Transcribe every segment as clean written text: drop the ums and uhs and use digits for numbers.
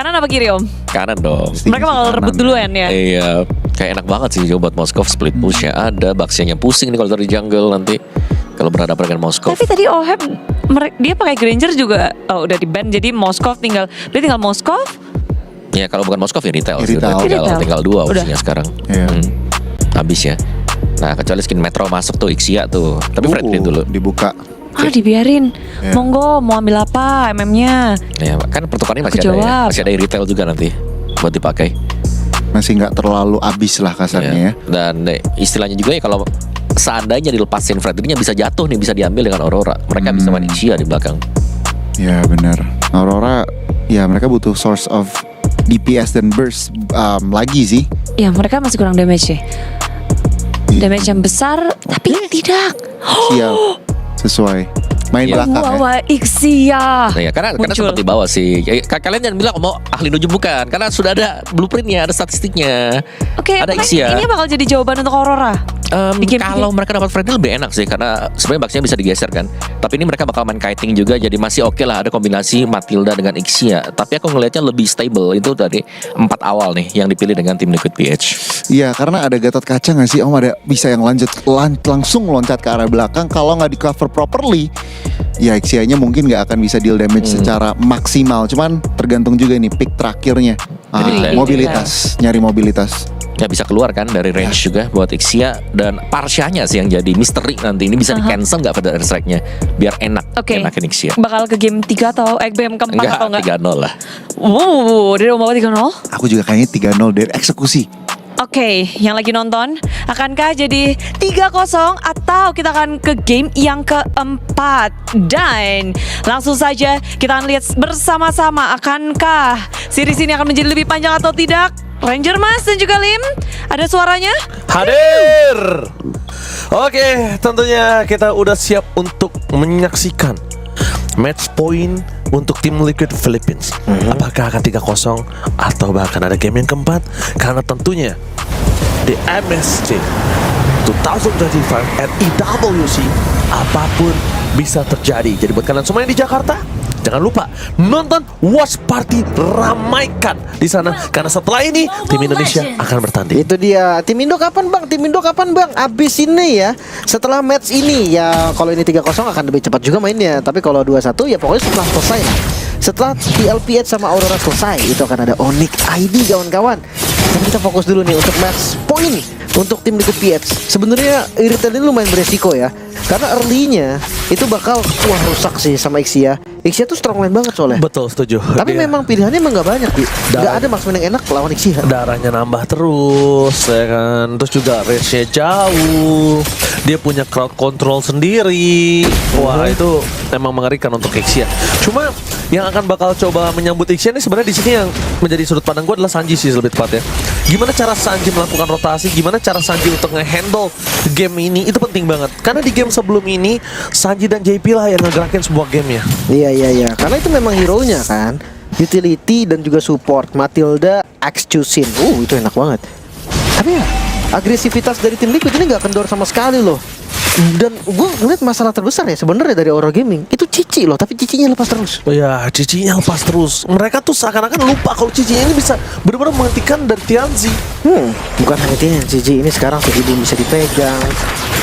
Kanan apa kiri Om? Kanan dong. Mereka bakal rebut duluan ya. Iya, kayak enak banget sih buat Moskov. Split push-nya ada, Baxianya pusing nih kalau dari jungle nanti kalau berhadapan dengan Moskov. Tapi tadi Oheb dia pakai Granger juga udah di ban, jadi Moskov tinggal Moskov. Ya kalau bukan Moskov ya retail. Retail. Tinggal 2 opsinya sekarang. Habis ya. Nah kecuali skin Metro masuk tuh Ixia tuh. Tapi Freddy dulu dibuka. Dibiarin. Monggo mau ambil apa MM-nya. Ya kan pertukarannya masih ada ya. Masih ada retail juga nanti buat dipakai. Masih nggak terlalu abis lah kasarnya ya. Dan istilahnya juga ya kalau seandainya dilepasin Freddy-nya bisa jatuh nih, bisa diambil dengan Aurora. Mereka bisa main Ixia di belakang. Ya benar. Aurora ya mereka butuh source of DPS dan burst lagi sih. Ya mereka masih kurang damage ya. Damage yang besar tapi tidak. Siap. Sesuai. Main belakang ya. Bawa Ixia. Nah, ya, karena seperti bawah sih. Kalian jangan bilang mau ahli nuju bukan, karena sudah ada blueprintnya, ada statistiknya. Oke, ada Ixia. Ini bakal jadi jawaban untuk Aurora. Kalau mereka dapat Freddy lebih enak sih, karena sebenarnya Baxianya bisa digeser kan. Tapi ini mereka bakal main kiting juga, jadi masih oke lah ada kombinasi Matilda dengan Ixia. Tapi aku ngelihatnya lebih stable itu dari 4 awal nih yang dipilih dengan tim Liquid PH. Iya, karena ada Gatot Kaca nggak sih? Ada bisa yang langsung loncat ke arah belakang. Kalau nggak di cover properly, ya Ixia-nya mungkin nggak akan bisa deal damage secara maksimal. Cuman tergantung juga nih pick terakhirnya. Mobilitas, nyari mobilitas. Ya bisa keluar kan dari range juga buat Ixia. Dan Parsyanya sih yang jadi misteri nanti. Ini bisa di-cancel gak pada strike-nya biar enak, enakin Ixia. Bakal ke game 3 atau game keempat atau enggak? 3-0 lah. Dia mau bawa 3-0? Aku juga kayaknya 3-0 dari eksekusi. Oke, yang lagi nonton, akankah jadi 3-0 atau kita akan ke game yang keempat? Dan langsung saja kita akan lihat bersama-sama, akankah series ini akan menjadi lebih panjang atau tidak? Ranger Mas dan juga Lim, ada suaranya? Hadir. Oke, tentunya kita udah siap untuk menyaksikan match point untuk tim Liquid Philippines. Apakah akan 3-0 atau bahkan ada game yang keempat? Karena tentunya di MSC 2025 at EWC apapun bisa terjadi. Jadi buat kalian semua yang di Jakarta, jangan lupa nonton Watch Party, ramaikan di sana karena setelah ini tim Indonesia akan bertanding. Itu dia. Tim Indo kapan Bang? Tim Indo kapan Bang? Abis ini ya. Setelah match ini ya, kalau ini 3-0 akan lebih cepat juga mainnya. Tapi kalau 2-1 ya pokoknya setelah selesai. Setelah TLPH sama Aurora selesai, itu akan ada Onyx ID kawan-kawan. Tapi kita fokus dulu nih untuk match point untuk tim Liquid PH. Sebenarnya Irrital ini lumayan beresiko ya. Karena early-nya itu bakal rusak sih sama Ixia. Ixia tuh strong line banget soalnya. Betul, setuju. Tapi memang pilihannya emang gak banyak, gak ada marksman yang enak lawan Ixia. Darahnya nambah terus ya kan. Terus juga range-nya jauh. Dia punya crowd control sendiri. Wah, itu memang mengerikan untuk Ixia. Cuma yang akan bakal coba menyambut Ixia ini sebenarnya di sini yang menjadi sudut pandang gue adalah Sanji sih lebih tepatnya. Gimana cara Sanji melakukan rotasi, gimana cara Sanji untuk nge-handle game ini, itu penting banget. Karena di game sebelum ini Sanji dan JP lah yang ngegerakin sebuah game ya. Iya. Karena itu memang hero-nya kan. Utility dan juga support. Matilda, X-Chusin. Itu enak banget. Tapi ya, agresivitas dari tim Liquid ini gak kendor sama sekali loh. Dan gue ngeliat masalah terbesar ya sebenarnya dari Aurora Gaming itu Cici loh, tapi Cicinya lepas terus. Ya, Cicinya lepas terus. Mereka tuh seakan-akan lupa kalau Cicinya ini bisa benar-benar menghentikan dari Tianzi. Bukan hanya Cici, ini sekarang Ibu bisa dipegang.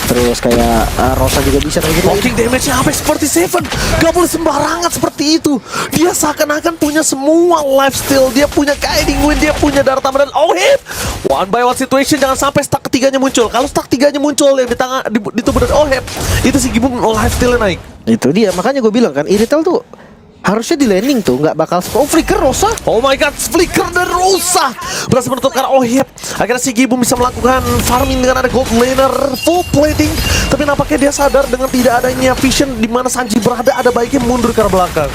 Terus kayak Rosa juga bisa kayak gitu. Blocking damage-nya sampai seperti Seven. Gak boleh sembarangan seperti itu. Dia seakan-akan punya semua lifesteal. Dia punya Guiding Wind, dia punya Darah Tambahan dan hit. One by one situation, jangan sampai stack ketiganya muncul. Kalau stack tiganya muncul yang di tangan di tubuh dan itu si Gibung lifesteal-nya naik. Itu dia, makanya gue bilang kan Irrital tuh harusnya di landing tuh nggak bakal flicker Rosa. Oh my god, flicker dan Rosa berhasil menutup karena akhirnya si Gibung bisa melakukan farming dengan ada gold laner full plating. Tapi nampaknya dia sadar dengan tidak adanya vision di mana Sanji berada, ada baiknya mundur ke arah belakang.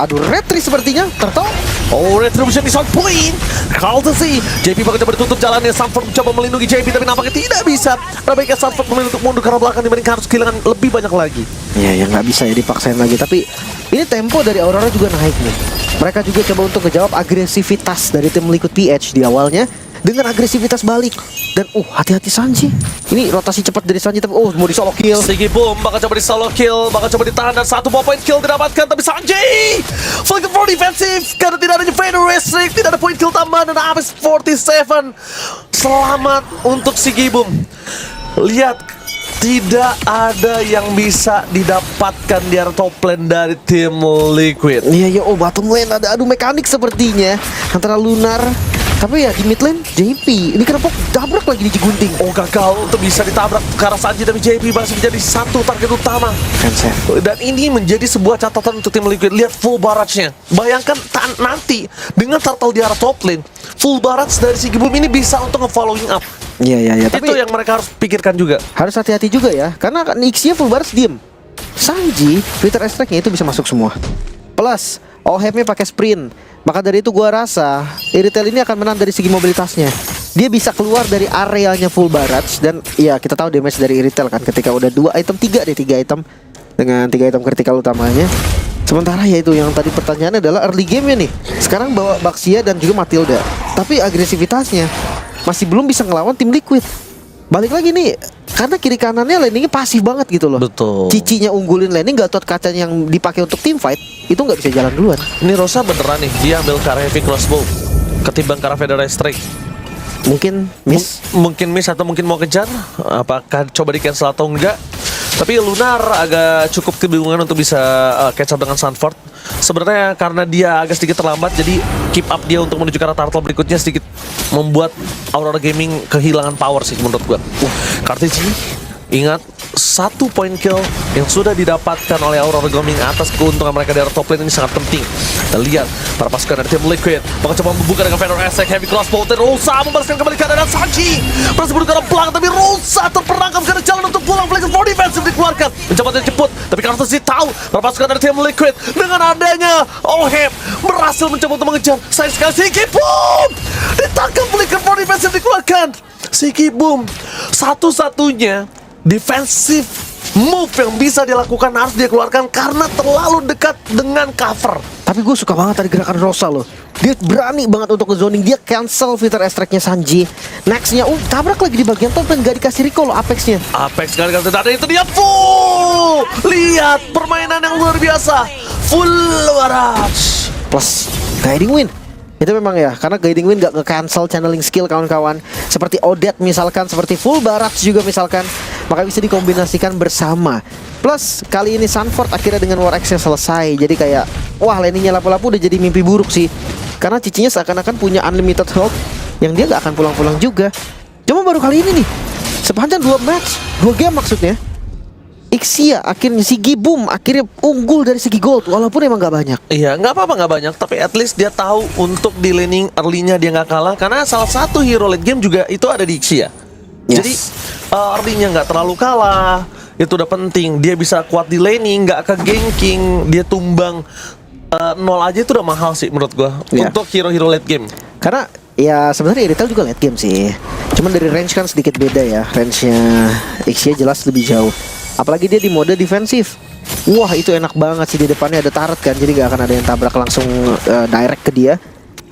Aduh, retri sepertinya tertol. Oh, retribution di sound point. Kalau sih JP bakal coba ditutup jalannya. Sanford mencoba melindungi JP tapi nampaknya tidak bisa. Ada baiknya Sanford memilih untuk mundur ke arah belakang dibandingkan harus kehilangan lebih banyak lagi. Ya nggak bisa ya dipaksain lagi. Tapi ini tempo dari Aurora juga naik nih. Mereka juga coba untuk ngejawab agresivitas dari tim Liquid PH di awalnya. dengan agresivitas balik. Dan hati-hati Sanji. Ini rotasi cepat dari Sanji, tapi mau di solo kill. Sigi Boom bakal coba di solo kill, bakal coba ditahan dan 1 point kill didapatkan, tapi Sanji flanking for defensif karena tidak adanya Fader Restrict, tidak ada point kill tambahan dan habis 47. Selamat untuk Sigi Boom. Lihat, tidak ada yang bisa didapatkan di area top lane dari tim Liquid. Iya, bottom lane ada adu mekanik sepertinya antara Lunar. Tapi ya di mid lane JP ini kenapa dabrak lagi di Gunting. Gagal untuk bisa ditabrak ke arah Sanji, tapi JP masih menjadi satu target utama. Dan ini menjadi sebuah catatan untuk tim Liquid. Lihat full barrage-nya. Bayangkan nanti dengan turtle di arah top lane, full barrage dari Sigi Boom ini bisa untuk nge-following up. Iya. Tapi Itu yang mereka harus pikirkan juga. harus hati-hati juga ya, karena Ixia full barrage diem. Sanji, Twitter strike-nya itu bisa masuk semua. Plus, Ohemnya pakai sprint. Maka dari itu gua rasa Irritel ini akan menang dari segi mobilitasnya. Dia bisa keluar dari areanya full barrage. Dan ya kita tahu damage dari Irritel kan, ketika udah 2 item, 3 item dengan 3 item kritikal utamanya. Sementara ya itu yang tadi pertanyaannya adalah early game-nya nih. Sekarang bawa Baxia dan juga Matilda, tapi agresivitasnya masih belum bisa ngelawan tim Liquid. Balik lagi nih, karena kiri kanannya landingnya pasif banget gitu loh. Betul. Cicinya unggulin landing, Gatot kacanya yang dipakai untuk team fight itu nggak bisa jalan duluan. Ini Rosa beneran nih, dia ambil ke arah heavy crossbow ketimbang ke arah Fader Strike. Mungkin miss. Mungkin miss atau mungkin mau kejar. Apakah coba di cancel atau enggak? Tapi Lunar agak cukup kebingungan untuk bisa catch up dengan Sanford. Sebenarnya karena dia agak sedikit terlambat, jadi keep up dia untuk menuju ke arah turtle berikutnya sedikit membuat Aurora Gaming kehilangan power sih menurut gua. Kartiji, ingat 1 point kill yang sudah didapatkan oleh Aurora Gaming atas keuntungan mereka dari top lane ini sangat penting. Dan lihat para pasukan dari tim Liquid bakal coba membuka dengan Fader Attack, heavy crossbow, dan Rosa membalaskan kembali keadaan Sanji berhasil menuju ke arah belakang, tapi Rosa terperangkap karena jalan untuk pulang. Flex for defensive dikeluarkan, mencoba jemput, tapi Kartusi tahu para pasukan dari tim Liquid dengan adanya Ohem berhasil mencoba untuk mengejar. Sayang sekali Sigi Boom ditangkap, Flicker for defensive dikeluarkan. Sigi Boom satu-satunya defensive move yang bisa dilakukan harus dia keluarkan karena terlalu dekat dengan cover. Tapi gue suka banget tadi gerakan Rosa loh. Dia berani banget untuk ke zoning. Dia cancel filter strike-nya Sanji. Next-nya tabrak lagi di bagian top dan gak dikasih recall loh Apex-nya. Apex kali tidak ada, itu dia full. Lihat permainan yang luar biasa. Full barrage Plus guiding win. Itu memang ya, karena guiding win gak nge-cancel channeling skill kawan-kawan. Seperti Odette misalkan, seperti full barrage juga misalkan. Maka bisa dikombinasikan bersama. Plus kali ini Sanford akhirnya dengan War Axe selesai. Jadi kayak wah, lainnya lapu-lapu udah jadi mimpi buruk sih. Karena cicinya seakan-akan punya unlimited health yang dia gak akan pulang-pulang juga. Cuma baru kali ini nih, sepanjang 2 match, 2 game maksudnya, Ixia akhirnya Sigi Boom akhirnya unggul dari segi gold walaupun emang gak banyak. Iya, nggak apa-apa nggak banyak, tapi at least dia tahu untuk di laning early-nya dia nggak kalah karena salah satu hero late game juga itu ada di Ixia. Yes. Jadi early-nya nggak terlalu kalah, itu udah penting. Dia bisa kuat di laning, nggak ke ganking, dia tumbang 0 aja itu udah mahal sih menurut gua Yeah. untuk hero-hero late game. Karena ya sebenarnya Irritel juga late game sih. Cuman dari range kan sedikit beda ya. Range-nya Ixia jelas lebih jauh. Apalagi dia di mode defensif. Wah, itu enak banget sih, di depannya ada turret kan. Jadi gak akan ada yang tabrak langsung direct ke dia.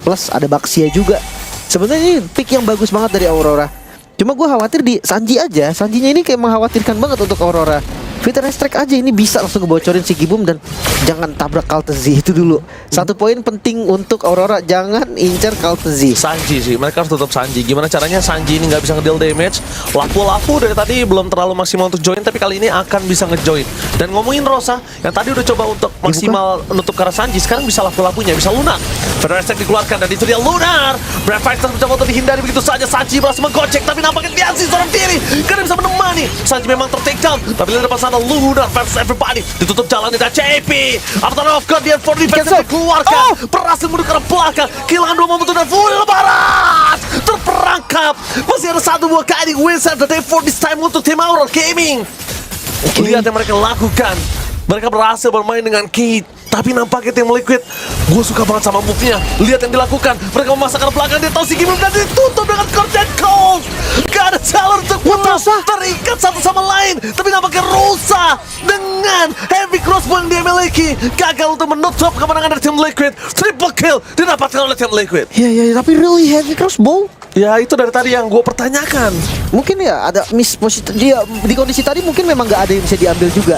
Plus ada Baxia juga. Sebenarnya ini pick yang bagus banget dari Aurora. Cuma gue khawatir di Sanji aja. Sanjinya ini kayak mengkhawatirkan banget untuk Aurora. Filter strike aja ini bisa langsung ngebocorin Sigi Boom dan jangan tabrak Kaltezi itu dulu. 1 poin penting untuk Aurora, jangan incer Kaltezi. Sanji sih, mereka harus tutup Sanji. Gimana caranya Sanji ini nggak bisa ngedeal damage? Lapu-lapu dari tadi belum terlalu maksimal untuk join, tapi kali ini akan bisa ngejoin. Dan ngomongin Rosa, yang tadi udah coba untuk maksimal nutup ke arah Sanji, sekarang bisa lapu-lapunya, bisa lunak. Federal Attack dikeluarkan dan itu dia Lunar. Brave Fighters mencoba untuk dihindari begitu saja. Sanji berhasil menggocek, tapi nampaknya dia sih seorang diri karena bisa menemani. Sanji memang ter-take down, tapi di depan sana Lunar versus everybody. Ditutup jalannya dari JP. After of Guardian for defense dikeluarkan. Berhasil menuju ke arah belakang. Kehilangan 2 momentum dan full barat. Terperangkap. Masih ada 1 buah guiding win set the day for this time untuk tim Aurora Gaming. Lihat yang mereka lakukan. Mereka berhasil bermain dengan Kate. Tapi nampaknya tim Liquid, gue suka banget sama move-nya. Lihat yang dilakukan. Mereka memasakkan belakang, dia tahu Sigi Boom dan ditutup dengan Content Cold. Gak ada jalur untuk pulang. Terikat satu sama lain. Tapi nampaknya Rosa dengan heavy crossbow yang dia miliki gagal untuk menutup kemenangan dari tim Liquid. Triple kill didapatkan oleh tim Liquid. Ya, tapi really heavy crossbow. Ya itu dari tadi yang gue pertanyakan. Mungkin ya ada misposisi dia di kondisi tadi, mungkin memang nggak ada yang bisa diambil juga.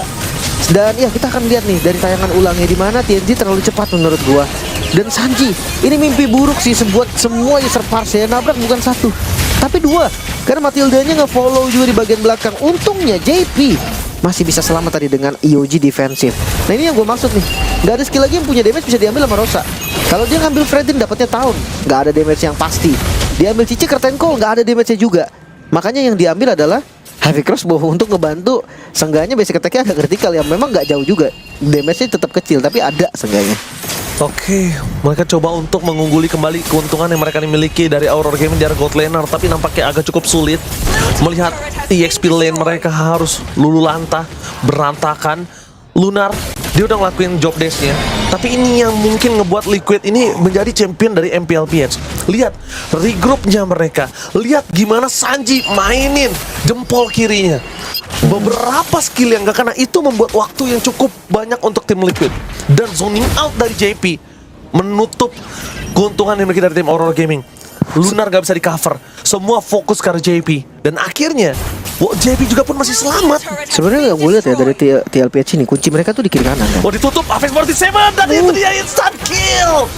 Dan ya kita akan lihat nih dari tayangan ulangnya di mana TNG terlalu cepat menurut gua. Dan Sanji, ini mimpi buruk sih buat semua user parse ya. Nabrak bukan satu, tapi dua. Karena Matildanya nge-follow juga di bagian belakang. Untungnya JP masih bisa selamat tadi dengan EOG defensif. Nah ini yang gue maksud nih, nggak ada skill lagi yang punya damage bisa diambil sama Rosa. Kalau dia ngambil Fredin dapatnya tahun, nggak ada damage yang pasti. Dia ambil Cici Curtain Call, nggak ada damage-nya juga. Makanya yang diambil adalah Heavy Crossbow untuk ngebantu. Seenggaknya basic attack-nya agak vertikal ya, memang nggak jauh juga. Damage-nya tetap kecil, tapi ada seenggaknya. Oke, mereka coba untuk mengungguli kembali keuntungan yang mereka miliki dari Aurora Gaming di arah Gold Laner, tapi nampaknya agak cukup sulit melihat EXP lane mereka harus lulu lantah, berantakan. Lunar, dia udah ngelakuin job desk-nya, tapi ini yang mungkin ngebuat Liquid ini menjadi champion dari MPLPH. Lihat regroupnya mereka, lihat gimana Sanji mainin jempol kirinya. Beberapa skill yang gak kena itu membuat waktu yang cukup banyak untuk tim Liquid. Dan zoning out dari JP menutup keuntungan yang dimiliki dari tim Aurora Gaming. Lunar gak bisa di cover, semua fokus ke JP. Dan akhirnya JP juga pun masih selamat. Sebenarnya yang gue lihat ya dari TLPH ini, kunci mereka tuh di kiri kanan kan. Ditutup Apex 47 dan itu dia instant kill.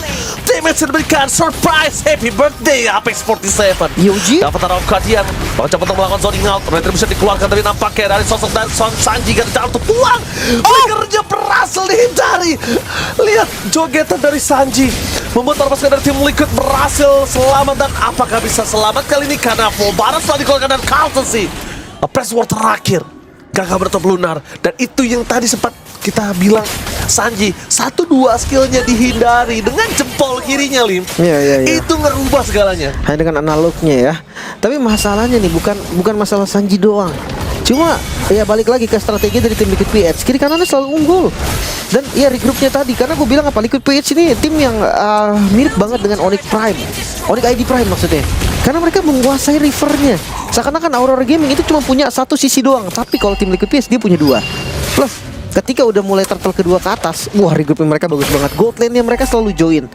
Damage yang diberikan, surprise, happy birthday Apex 47. EOG Dapat arah kehadian, bahkan cepat untuk melakukan zoning out. Retribution dikeluarkan, tapi nampaknya dari sosok dan Sanji gak ada untuk pulang. Flickernya berhasil dihindari. Lihat jogetan dari Sanji membuat pasukan dari tim Liquid berhasil selamat. Dan apakah bisa selamat kali ini karena full barat setelah dikeluarkan dan Carlton sih. Press war terakhir gagal bertop Lunar. Dan itu yang tadi sempat kita bilang, Sanji 1-2 skillnya dihindari dengan jempol kirinya, Lim. Iya. Itu ngerubah segalanya. Hanya dengan analognya ya. Tapi masalahnya nih bukan masalah Sanji doang. Cuma ya balik lagi ke strategi dari tim Liquid PH. Kiri kanannya selalu unggul. Dan ya regroupnya tadi, karena gue bilang apa, Liquid PH ini tim yang mirip banget dengan Onyx Prime, Onyx ID Prime maksudnya. Karena mereka menguasai rivernya. Seakan-akan Aurora Gaming itu cuma punya satu sisi doang, tapi kalau tim Liquid PH dia punya dua. Plus ketika udah mulai turtle kedua ke atas, wah regrouping mereka bagus banget. Gold lane-nya mereka selalu join.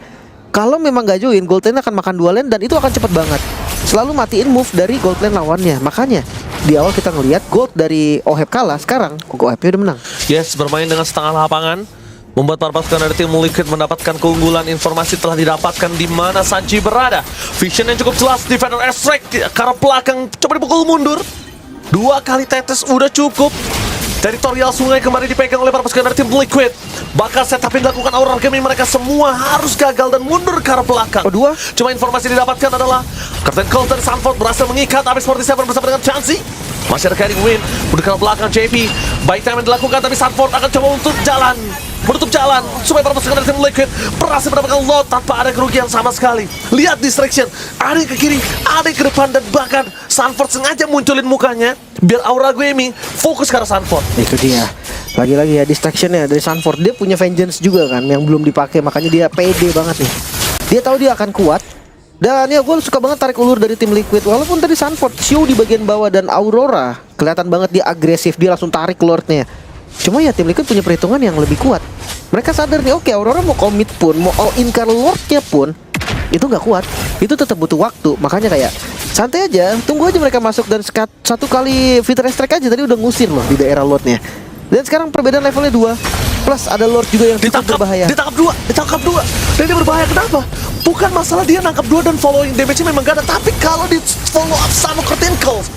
Kalau memang gak join, gold lane akan makan 2 lane dan itu akan cepat banget. Selalu matiin move dari gold lane lawannya. Makanya di awal kita ngelihat gold dari Oheb kalah, sekarang OHEB-nya udah menang. Yes, bermain dengan setengah lapangan membuat para pasukan dari tim Liquid mendapatkan keunggulan. Informasi telah didapatkan di mana Sanji berada. Vision yang cukup jelas, Defender Extract ke arah belakang, coba dipukul mundur. 2 kali tetes udah cukup. Teritorial sungai kemarin dipegang oleh para pasukan dari tim Liquid. Bakal setup yang dilakukan Aurora Gaming, mereka semua harus gagal dan mundur ke arah belakang. Dua. Cuma informasi yang didapatkan adalah Curtain Call dari Sanford berhasil mengikat Apex 47 bersama dengan Chansey. Masih ada carrying win, mundur ke arah belakang JP. Baik time yang dilakukan, tapi Sanford akan coba untuk menutup jalan supaya para pasukan dari tim Liquid berhasil mendapatkan load tanpa ada kerugian sama sekali. Lihat distraction, ada yang ke kiri, ada yang ke depan, dan bahkan Sanford sengaja munculin mukanya biar Aurora Gaming fokus ke arah Sanford. Itu dia. Lagi-lagi ya distractionnya dari Sanford. Dia punya vengeance juga kan yang belum dipakai, makanya dia pede banget nih. Dia tahu dia akan kuat. Dan ya gue suka banget tarik ulur dari tim Liquid. Walaupun tadi Sanford show di bagian bawah dan Aurora kelihatan banget dia agresif, dia langsung tarik lordnya. Cuma ya tim Liquid punya perhitungan yang lebih kuat. Mereka sadar nih, oke, Aurora mau commit pun, mau all in ke lordnya pun, itu nggak kuat. Itu tetap butuh waktu. Makanya kayak santai aja, tunggu aja mereka masuk. Dan satu kali Fitter Strike aja tadi udah ngusir loh di daerah lordnya. Dan sekarang perbedaan levelnya 2. Plus ada lord juga yang cukup berbahaya. Ditangkap dua. Dan dia berbahaya kenapa? Bukan masalah dia nangkap 2 dan following damage-nya memang gak ada, tapi kalau di follow up sama Curtain Calls,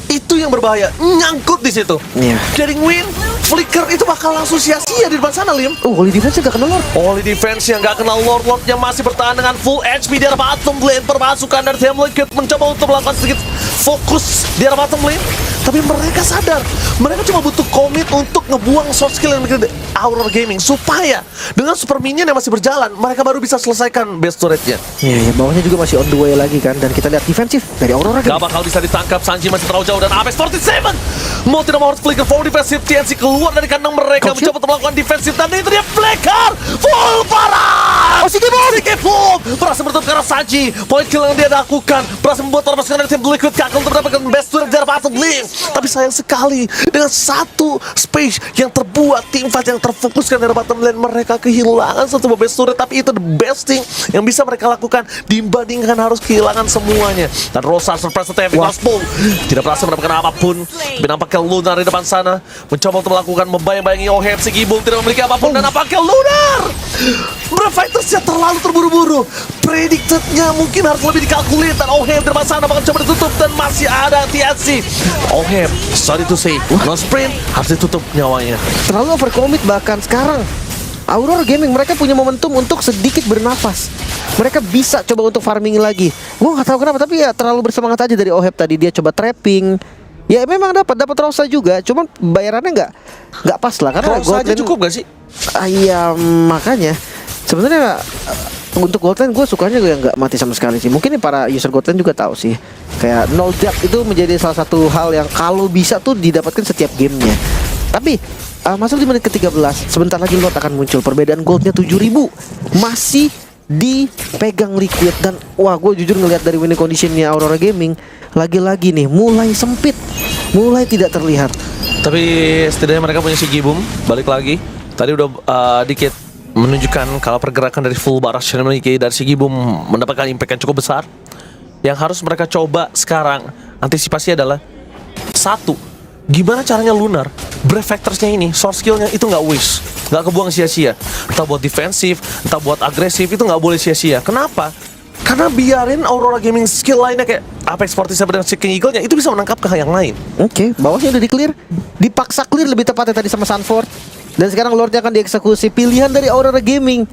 itu yang berbahaya, nyangkut di situ. Iya. Carrying win, flicker itu bakal langsung sia-sia di depan sana, Lim. Holy Defense gak kena lord. Holy Defense yang gak kenal Lord-Lordnya masih bertahan dengan full HP di arah bottom lane. Permasukan dari tim Liquid mencoba untuk melakukan sedikit fokus di arah bottom lane, tapi mereka sadar mereka cuma butuh komit untuk ngebuang soft skill yang dimiliki Aurora Gaming, supaya dengan super minion yang masih berjalan mereka baru bisa selesaikan base turret-nya. Iya, bawahnya juga masih on the way lagi kan. Dan kita lihat defensif dari Aurora Gak Gaming. bakal bisa ditangkap, Sanji masih terlalu jauh dan Apex 47 mau tidak mau harus flicker full defensive. TNC keluar dari kandang mereka, Coach, mencoba untuk melakukan defensif, dan itu dia flicker full parah. Sike Boom berhasil menutup ke arah Sanji. Point kill yang dia lakukan berhasil membuat orang pasukan dari tim Liquid gagal untuk mendapatkan best turret dari bottom lane. Tapi sayang sekali dengan satu space yang terbuat, tim fight yang terfokuskan dari bottom lane, mereka kehilangan satu best turret. Tapi itu the best thing yang bisa mereka lakukan dibandingkan harus kehilangan semuanya. Dan Rosa surprise attack Last Ball tidak berhasil mendapatkan apapun. Tapi nampaknya Lunar di depan sana mencoba untuk melakukan membayang-bayangi Oheb. Sigibum tidak memiliki apapun dan nampaknya Lunar Fightersnya terlalu terburu-buru. Predicted-nya mungkin harus lebih dikalkulir. Dan Oheb di depan sana bakal coba ditutup dan masih ada TNC. Oheb, sorry to say, no sprint, harus ditutup nyawanya. Terlalu overcommit bahkan sekarang. Aurora Gaming mereka punya momentum untuk sedikit bernafas. Mereka bisa coba untuk farming lagi. Gue nggak tahu kenapa, tapi ya terlalu bersemangat aja dari Oheb tadi. Dia coba trapping. Ya memang dapat Rosa juga, cuman bayarannya nggak pas lah karena Rosa aja cukup gak sih? Iya makanya sebenarnya untuk Goldline gue sukanya gue yang nggak mati sama sekali sih. Mungkin para user Goldline juga tahu sih. Kayak no depth itu menjadi salah satu hal yang kalau bisa tuh didapatkan setiap gamenya. Tapi masuk di menit ke-13, sebentar lagi Lord akan muncul. Perbedaan goldnya 7.000 masih dipegang Liquid. Dan wah, gue jujur ngelihat dari winning conditionnya Aurora Gaming lagi-lagi nih mulai sempit, mulai tidak terlihat. Tapi setidaknya mereka punya Sigibum. Balik lagi, tadi udah dikit menunjukkan kalau pergerakan dari full baras yang memiliki dari Sigibum mendapatkan impact yang cukup besar. Yang harus mereka coba sekarang antisipasi adalah satu, gimana caranya Lunar Brave Factors-nya ini, source skill-nya itu nggak waste, nggak kebuang sia-sia. Entah buat defensif, entah buat agresif, itu nggak boleh sia-sia. Kenapa? Karena biarin Aurora Gaming skill lainnya kayak Apex 47 dan Seeking Eagle-nya itu bisa menangkap ke yang lain. Oke, bawahnya udah di-clear. Dipaksa clear lebih tepatnya tadi sama Sanford. Dan sekarang Lordnya akan dieksekusi. Pilihan dari Aurora Gaming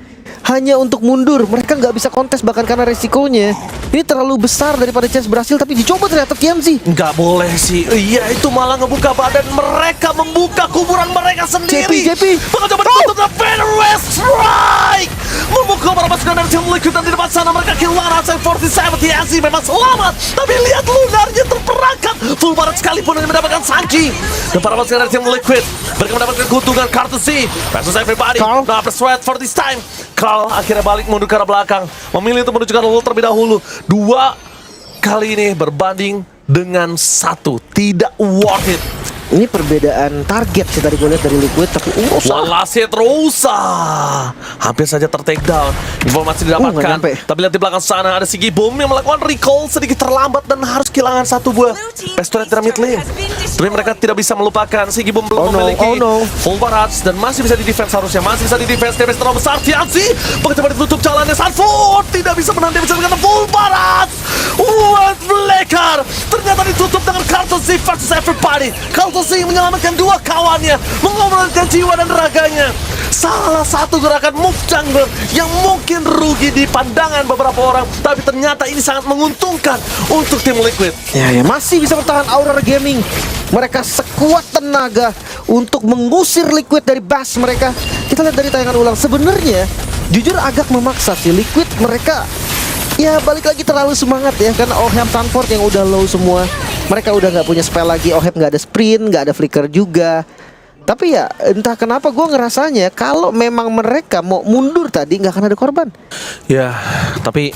hanya untuk mundur. Mereka nggak bisa kontes bahkan karena resikonya ini terlalu besar daripada chance berhasil. Tapi dicoba ternyata TMZ. Nggak boleh sih. Iya, itu malah ngebuka badan mereka, membuka kuburan mereka sendiri. JP. Bakal coba ditutup dan Federal Strike membuka para pasukan dari tim Liquid. Dan di depan sana mereka kehilangan Hasan 47 TNC memang selamat. Tapi lihat Lunarnya terperangkap. Full barat sekalipun yang mendapatkan Sanji. Dan para pasukan dari tim Liquid mereka mendapatkan keuntungan courtesy versus everybody. Carl. Nah, sweat for this time. Carl akhirnya balik mundur ke arah belakang, memilih untuk menunjukkan ult terlebih dahulu. 2 kali ini berbanding dengan 1, tidak worth it. Ini perbedaan target sih tadi gue lihat dari Liquid. Tapi One last hit Rosa hampir saja ter-take down. Informasi nggak didapatkan. nyampe. Tapi lihat di belakang sana ada Sigibum yang melakukan recall sedikit terlambat dan harus kehilangan 1 buah pistol dari mid lane. Tapi mereka tidak bisa melupakan Sigibum belum memiliki full barrage dan masih bisa di-defense harusnya. Masih bisa di-defense. Damage terlalu besar. Tianzi mencoba ditutup jalannya. Sanford tidak bisa menang damage dengan full barrage. Blacker ternyata ditutup dengan Courtesy versus everybody. Courtesy menyelamatkan 2 kawannya, mengorbankan jiwa dan raganya. Salah satu gerakan move jungler yang mungkin rugi di pandangan beberapa orang, tapi ternyata ini sangat menguntungkan untuk tim Liquid. ya masih bisa bertahan Aurora Gaming. Mereka sekuat tenaga untuk mengusir Liquid dari base mereka. Kita lihat dari tayangan ulang, sebenarnya jujur agak memaksa sih Liquid. Mereka ya balik lagi terlalu semangat ya, karena Oheb Sanford yang udah low semua. Mereka udah nggak punya spell lagi. Oheb nggak ada sprint, nggak ada flicker juga. Tapi ya entah kenapa gue ngerasanya kalau memang mereka mau mundur tadi nggak akan ada korban. Ya, tapi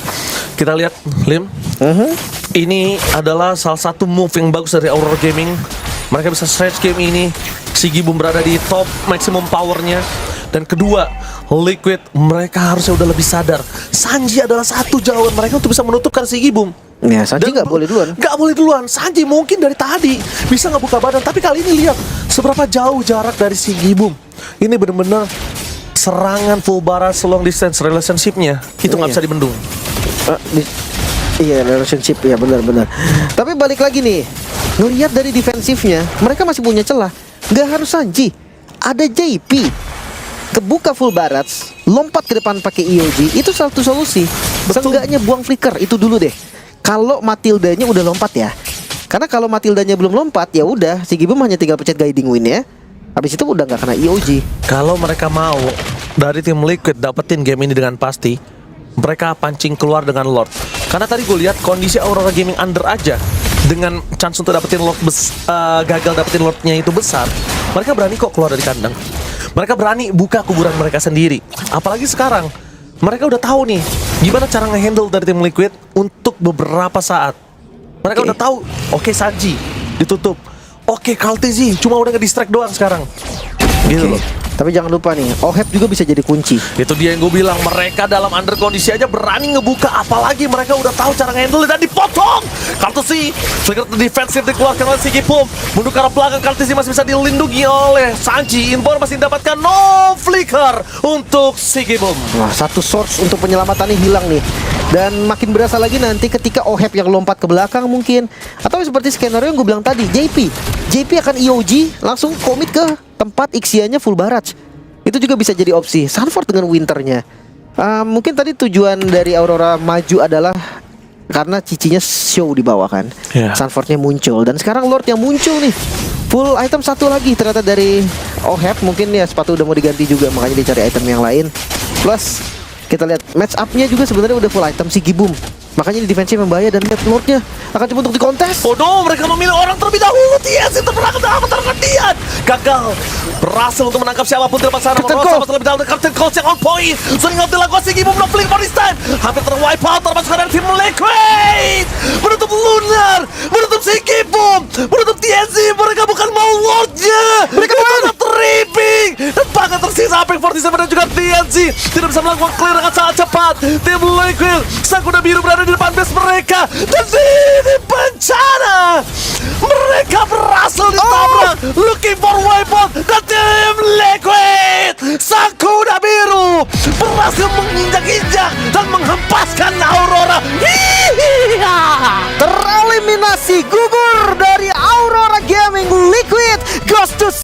kita lihat Lim, ini adalah salah satu move yang bagus dari Aurora Gaming. Mereka bisa stretch game ini. Sigibum berada di top maximum powernya. Dan kedua, Liquid mereka harusnya udah lebih sadar. Sanji adalah satu jalan mereka untuk bisa menutupkan Sigibum. Ya Sanji nggak boleh duluan. Nggak boleh duluan. Sanji mungkin dari tadi bisa ngebuka badan, tapi kali ini lihat seberapa jauh jarak dari Sigibum. Ini benar-benar serangan full baras long distance relationship-nya itu nggak bisa dibendung. Iya, relationship ya, benar-benar. Tapi balik lagi nih, ngelihat dari defensifnya, mereka masih punya celah. Nggak harus Sanji, ada JP. Kebuka full barats, lompat ke depan pakai EOG, itu satu solusi. Seenggaknya buang flicker itu dulu deh. Kalau Matildanya udah lompat ya. Karena kalau Matildanya belum lompat, ya udah, Sigibum hanya tinggal pencet guiding win ya. Habis itu udah nggak kena EOG. Kalau mereka mau dari tim Liquid dapetin game ini dengan pasti, mereka pancing keluar dengan Lord. Karena tadi gue lihat kondisi Aurora Gaming under aja, dengan chance untuk dapetin Lord gagal dapetin Lordnya itu besar, mereka berani kok keluar dari kandang. Mereka berani buka kuburan mereka sendiri. Apalagi sekarang mereka udah tahu nih gimana cara ngehandle dari tim Liquid untuk beberapa saat. Mereka udah tahu, oke, Sanji ditutup, Oke, Kaltizi cuma udah nge-distract doang sekarang. Gitu loh. Tapi jangan lupa nih, OHEP juga bisa jadi kunci. Itu dia yang gue bilang, mereka dalam under kondisi aja berani ngebuka, apalagi mereka udah tahu cara nge-handle dan dipotong. Kaltesi, flicker defensif dikeluarkan oleh Sigipum. Mundur ke arah belakang, Kaltesi masih bisa dilindungi oleh Sanji. Inborn masih mendapatkan no flicker untuk Sigipum. Wah, satu source untuk penyelamatannya hilang nih. Dan makin berasa lagi nanti ketika OHEP yang lompat ke belakang mungkin. Atau seperti skenario yang gue bilang tadi, JP akan EOG langsung komit ke tempat Ixia-nya full barrage. Itu juga bisa jadi opsi. Sanford dengan Winternya. Mungkin tadi tujuan dari Aurora maju adalah karena cicinya show di bawah kan. Yeah. Sanfordnya muncul. Dan sekarang Lord yang muncul nih. Full item satu lagi ternyata dari OHEP. Mungkin ya sepatu udah mau diganti juga, makanya dia cari item yang lain. Plus kita lihat match up-nya juga sebenarnya udah full item si Gibum. Makanya di defensive membahaya dan lihat Lordnya akan coba untuk dikontes. Oh no, mereka memilih orang terlebih dahulu. TNC terperangkap dalam ketergantian. Gagal. Berhasil untuk menangkap siapapun di depan sana. Captain Merosa Cold. terlebih dahulu. Captain Cold yang on point. Sering dilakukan Sigibum. No flick for this time. Hampir terwipe out. Termasuk dari tim Liquid. Menutup Lunar. Menutup Sigibum. Menutup TNC. Mereka bukan mau Lordnya. Mereka mau tripping. Dan bahkan tersisa Apex 47 dan juga TNC. Tidak bisa melakukan clear dengan sangat cepat. Tim Liquid. Sang kuda biru berada di depan base mereka. Dan ini bencana. Mereka berhasil ditabrak. Looking for weapon. Dan tim Liquid, sang kuda biru, berhasil menginjak-injak dan menghempaskan Aurora. Hihiha. Tereliminasi, gugur dari Aurora Gaming. Liquid goes to